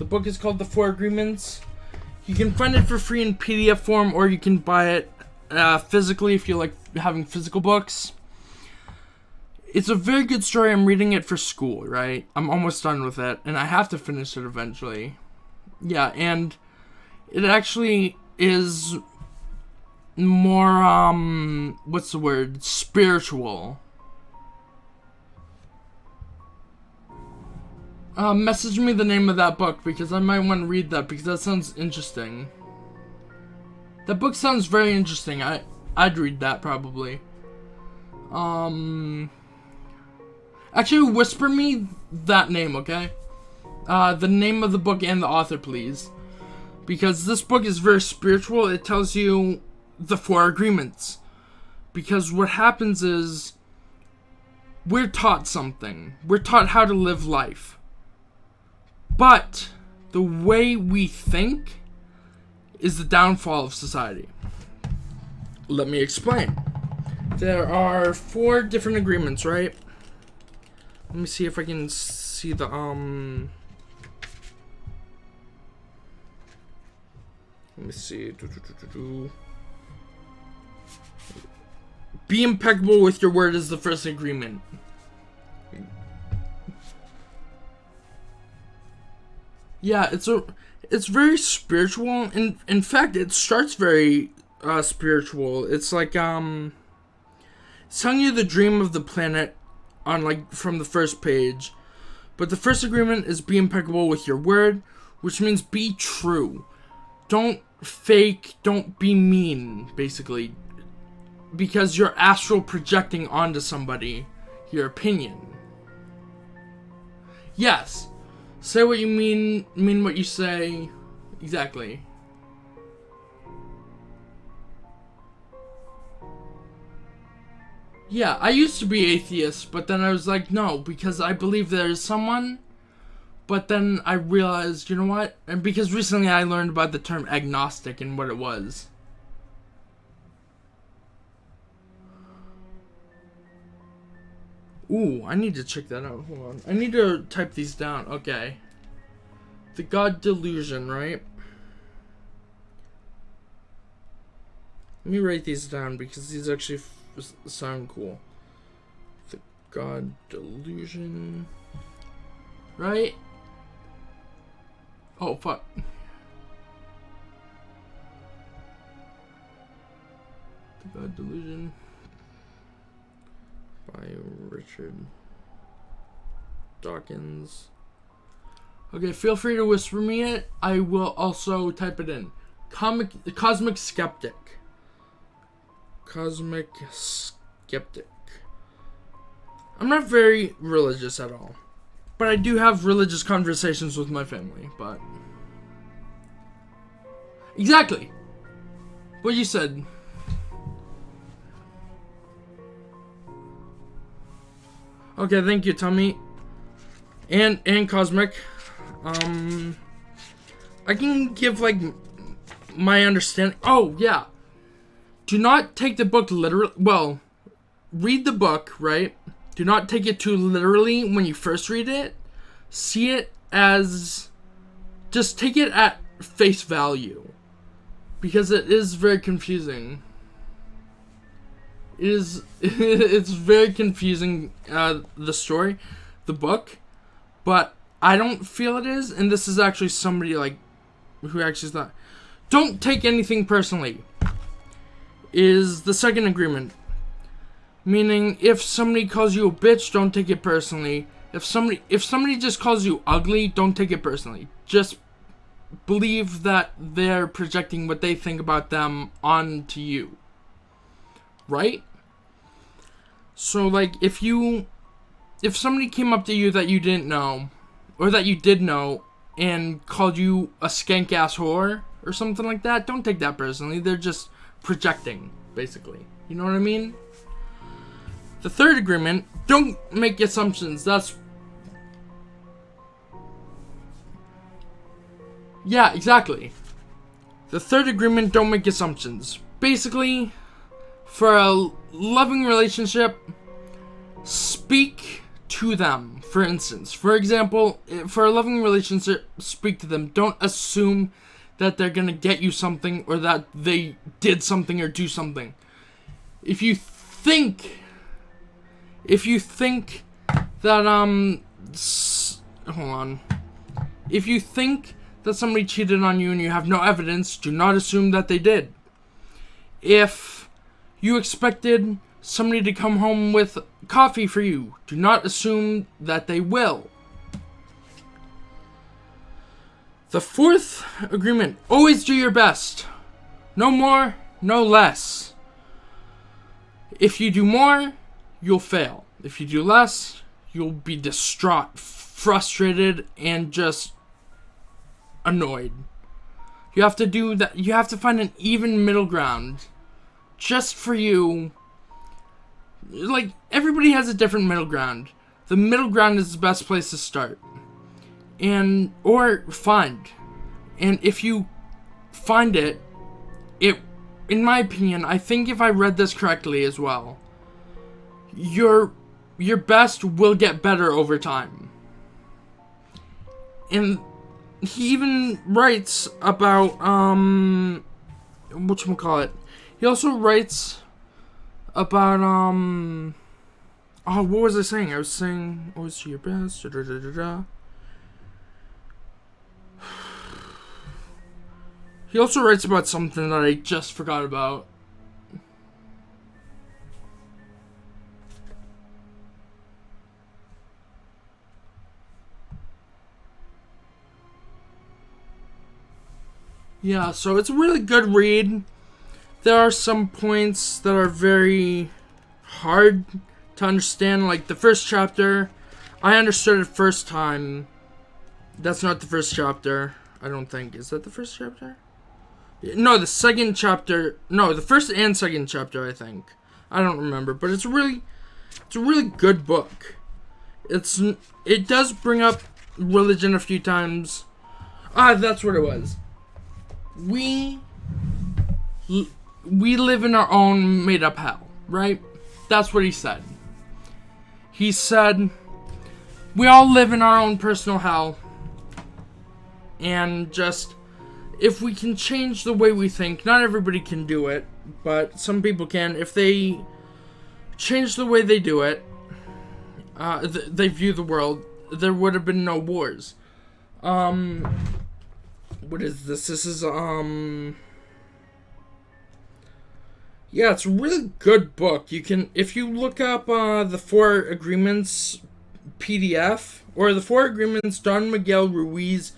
The book is called The Four Agreements. You can find it for free in PDF form, or you can buy it physically if you like having physical books. It's a very good story. I'm reading it for school, right? I'm almost done with it, and I have to finish it eventually. Yeah, and it actually is more, what's the word? Spiritual. Message me the name of that book, because I might want to read that, because that sounds interesting. That book sounds very interesting. I'd read that, probably. Actually, whisper me that name, okay? The name of the book and the author, please. Because this book is very spiritual. It tells you the four agreements. Because what happens is, we're taught something. We're taught how to live life. But the way we think is the downfall of society. Let me explain. There are 4 different agreements, right? Let me see if I can see the, let me see. Be impeccable with your word is the first agreement. Yeah, it's very spiritual. In fact, it starts very spiritual. It's like it's telling you the dream of the planet on like from the first page. But the first agreement is be impeccable with your word, which means be true. Don't fake, don't be mean, basically. Because you're astral projecting onto somebody your opinion. Yes. Say what you mean what you say. Exactly. Yeah, I used to be atheist, but then I was like, no, because I believe there is someone. But then I realized, you know what? And because recently I learned about the term agnostic and what it was. Ooh, I need to check that out. Hold on. I need to type these down. Okay. The God Delusion, right? Let me write these down because these actually sound cool. The God Delusion. Right? Oh, fuck. The God Delusion. By Richard Dawkins. Okay, feel free to whisper me it. I will also type it in. Cosmic Skeptic. Cosmic Skeptic. I'm not very religious at all. But I do have religious conversations with my family, but... Exactly! What you said. Okay, thank you, Tommy. And Cosmic. I can give, like, my understanding. Oh, yeah. Do not take the book literally. Well, read the book, right? Do not take it too literally when you first read it. See it as... Just take it at face value. Because it is very confusing. It's very confusing, the story, the book, but I don't feel it is, and this is actually somebody, like, who actually thought, don't take anything personally, is the second agreement, meaning, if somebody calls you a bitch, don't take it personally, if somebody just calls you ugly, don't take it personally, just believe that they're projecting what they think about them onto you, right? So, like, if somebody came up to you that you didn't know, or that you did know, and called you a skank-ass whore, or something like that, don't take that personally. They're just projecting, basically. You know what I mean? The third agreement, don't make assumptions. That's... Yeah, exactly. The third agreement, don't make assumptions. Basically... For a loving relationship, speak to them. For instance, for example, for a loving relationship, speak to them. Don't assume that they're gonna get you something or that they did something or do something. If you think that hold on. If you think that somebody cheated on you and you have no evidence, do not assume that they did. If you expected somebody to come home with coffee for you, do not assume that they will. The fourth agreement, always do your best. No more, no less. If you do more, you'll fail. If you do less, you'll be distraught, frustrated, and just annoyed. You have to do that. You have to find an even middle ground just for you. Like, everybody has a different middle ground. The middle ground is the best place to start. Or find. And if you find it, in my opinion, I think if I read this correctly as well, your best will get better over time. And he even writes about, whatchamacallit. He also writes about, what was I saying? I was saying, always do your best, He also writes about something that I just forgot about. Yeah, so it's a really good read. There are some points that are very hard to understand. Like the first chapter, I understood it first time. That's not the first chapter, I don't think. Is that the first chapter? No, the second chapter. No, the first and second chapter, I think. I don't remember, but it's a really good book. It does bring up religion a few times. That's what it was. We live in our own made-up hell, right? That's what he said. He said, we all live in our own personal hell. And just, if we can change the way we think, not everybody can do it, but some people can. If they change the way they do it, they view the world, there would have been no wars. What is this? This is, yeah, it's a really good book. You can, if you look up, the 4 Agreements PDF, or the 4 Agreements, Don Miguel Ruiz